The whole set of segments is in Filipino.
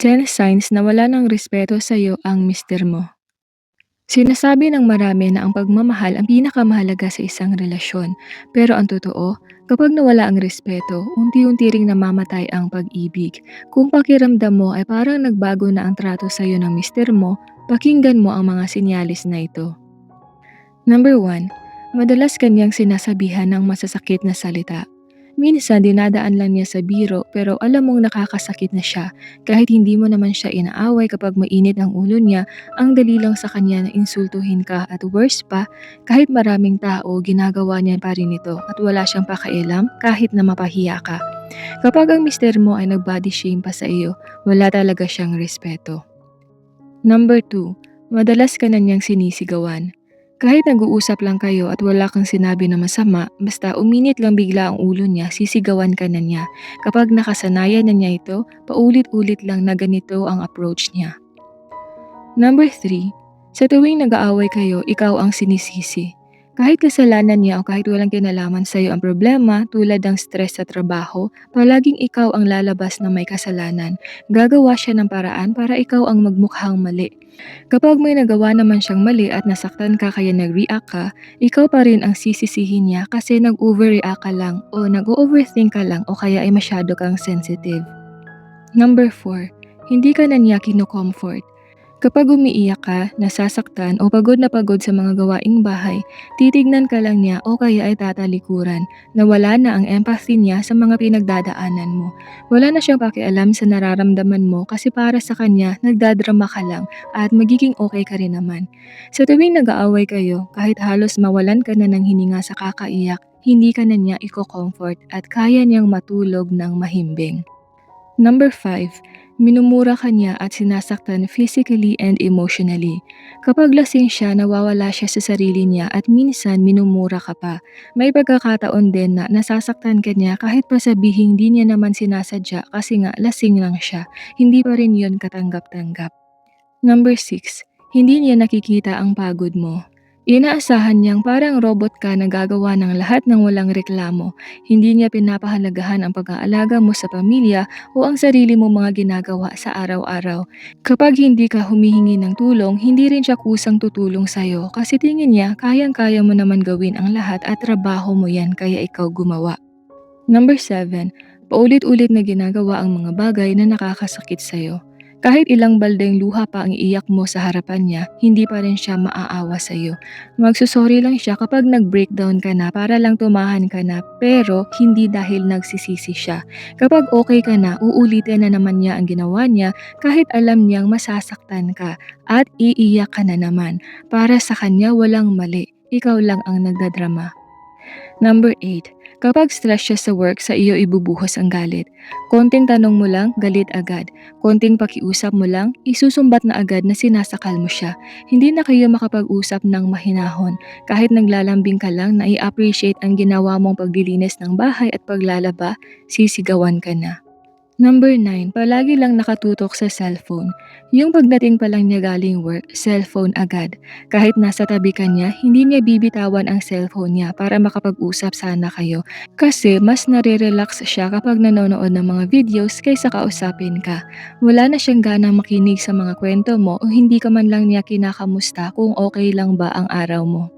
10 signs na wala ng respeto sa'yo ang mister mo. Sinasabi ng marami na ang pagmamahal ang pinakamahalaga sa isang relasyon. Pero ang totoo, kapag nawala ang respeto, unti-unti ring namamatay ang pag-ibig. Kung pakiramdam mo ay parang nagbago na ang trato sa'yo ng mister mo, pakinggan mo ang mga sinyalis na ito. Number 1, madalas kanyang sinasabihan ng masasakit na salita. Minsan dinadaan lang niya sa biro pero alam mong nakakasakit na siya. Kahit hindi mo naman siya inaaway kapag mainit ang ulo niya, ang dali lang sa kanya na insultuhin ka at worst pa, kahit maraming tao ginagawa niya pa rin ito at wala siyang pakialam kahit na mapahiya ka. Kapag ang mister mo ay nag-body shame pa sa iyo, wala talaga siyang respeto. Number 2, madalas ka na niyang sinisigawan. Kahit nag-uusap lang kayo at wala kang sinabi na masama, basta uminit lang bigla ang ulo niya, sisigawan ka na niya. Kapag nakasanayan na niya ito, paulit-ulit lang na ganito ang approach niya. Number 3, sa tuwing nag-aaway kayo, ikaw ang sinisisi. Kahit kasalanan niya o kahit walang kinalaman sa iyo ang problema tulad ng stress sa trabaho, palaging ikaw ang lalabas na may kasalanan. Gagawa siya ng paraan para ikaw ang magmukhang mali. Kapag may nagawa naman siyang mali at nasaktan ka kaya nag-react ka, ikaw pa rin ang sisisihin niya kasi nag-overreact ka lang o nag-overthink ka lang o kaya ay masyado kang sensitive. Number 4, hindi ka na niya kino-comfort. Kapag umiiyak ka, nasasaktan o pagod na pagod sa mga gawaing bahay, titignan ka lang niya o kaya ay tatalikuran. Nawala na ang empathy niya sa mga pinagdadaanan mo. Wala na siyang pakialam sa nararamdaman mo kasi para sa kanya, nagdadrama ka lang at magiging okay ka rin naman. Sa tuwing nag-aaway kayo, kahit halos mawalan ka na ng hininga sa kakaiyak, hindi ka na niya i-comfort at kaya niyang matulog ng mahimbing. Number 5, minumura ka niya at sinasaktan physically and emotionally. Kapag lasing siya, nawawala siya sa sarili niya at minsan minumura ka pa. May pagkakataon din na nasasaktan ka niya kahit pa sabihin hindi niya naman sinasadya kasi nga lasing lang siya. Hindi pa rin yun katanggap-tanggap. Number 6, hindi niya nakikita ang pagod mo. Inaasahan niyang parang robot ka na gagawa ng lahat ng walang reklamo. Hindi niya pinapahalagahan ang pag-aalaga mo sa pamilya o ang sarili mo mga ginagawa sa araw-araw. Kapag hindi ka humihingi ng tulong, hindi rin siya kusang tutulong sa'yo kasi tingin niya kayang-kaya mo naman gawin ang lahat at trabaho mo yan kaya ikaw gumawa. Number 7, paulit-ulit na ginagawa ang mga bagay na nakakasakit sa'yo. Kahit ilang baldeng luha pa ang iiyak mo sa harapan niya, hindi pa rin siya maaawa sa'yo. Magsusorry lang siya kapag nag-breakdown ka na para lang tumahan ka na pero hindi dahil nagsisisi siya. Kapag okay ka na, uulitin na naman niya ang ginawa niya kahit alam niyang masasaktan ka at iiyak ka na naman. Para sa kanya walang mali, ikaw lang ang nagdadrama. Number 8, kapag stress siya sa work, sa iyo ibubuhos ang galit. Konting tanong mo lang, galit agad. Konting pakiusap mo lang, isusumbat na agad na sinasakal mo siya. Hindi na kayo makapag-usap ng mahinahon. Kahit naglalambing ka lang na i-appreciate ang ginawa mong paglilinis ng bahay at paglalaba, sisigawan ka na. Number 9, palagi lang nakatutok sa cellphone. Yung pagdating pa lang niya galing work, cellphone agad. Kahit nasa tabi ka niya, hindi niya bibitawan ang cellphone niya para makapag-usap sana kayo. Kasi mas nare-relax siya kapag nanonood ng mga videos kaysa kausapin ka. Wala na siyang ganang makinig sa mga kwento mo o hindi ka man lang niya kinakamusta kung okay lang ba ang araw mo.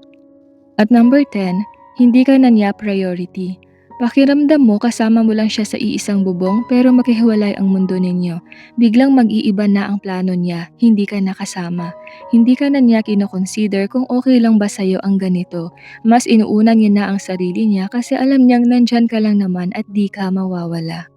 At number 10, hindi ka na niya priority. Pakiramdam mo kasama mo lang siya sa iisang bubong pero maghihiwalay ang mundo ninyo. Biglang mag-iiba na ang plano niya, hindi ka nakasama. Hindi ka na niya kinoconsider kung okay lang ba sa'yo ang ganito. Mas inuuna niya na ang sarili niya kasi alam niyang nandyan ka lang naman at di ka mawawala.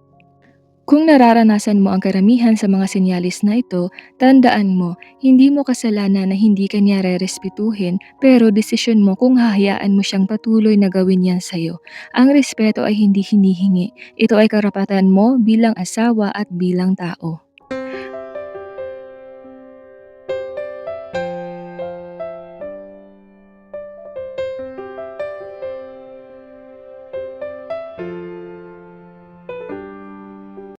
Kung nararanasan mo ang karamihan sa mga senyalis na ito, tandaan mo, hindi mo kasalanan na hindi ka niya rerespetuhin, pero desisyon mo kung hahayaan mo siyang patuloy na gawin yan sa'yo. Ang respeto ay hindi hinihingi. Ito ay karapatan mo bilang asawa at bilang tao.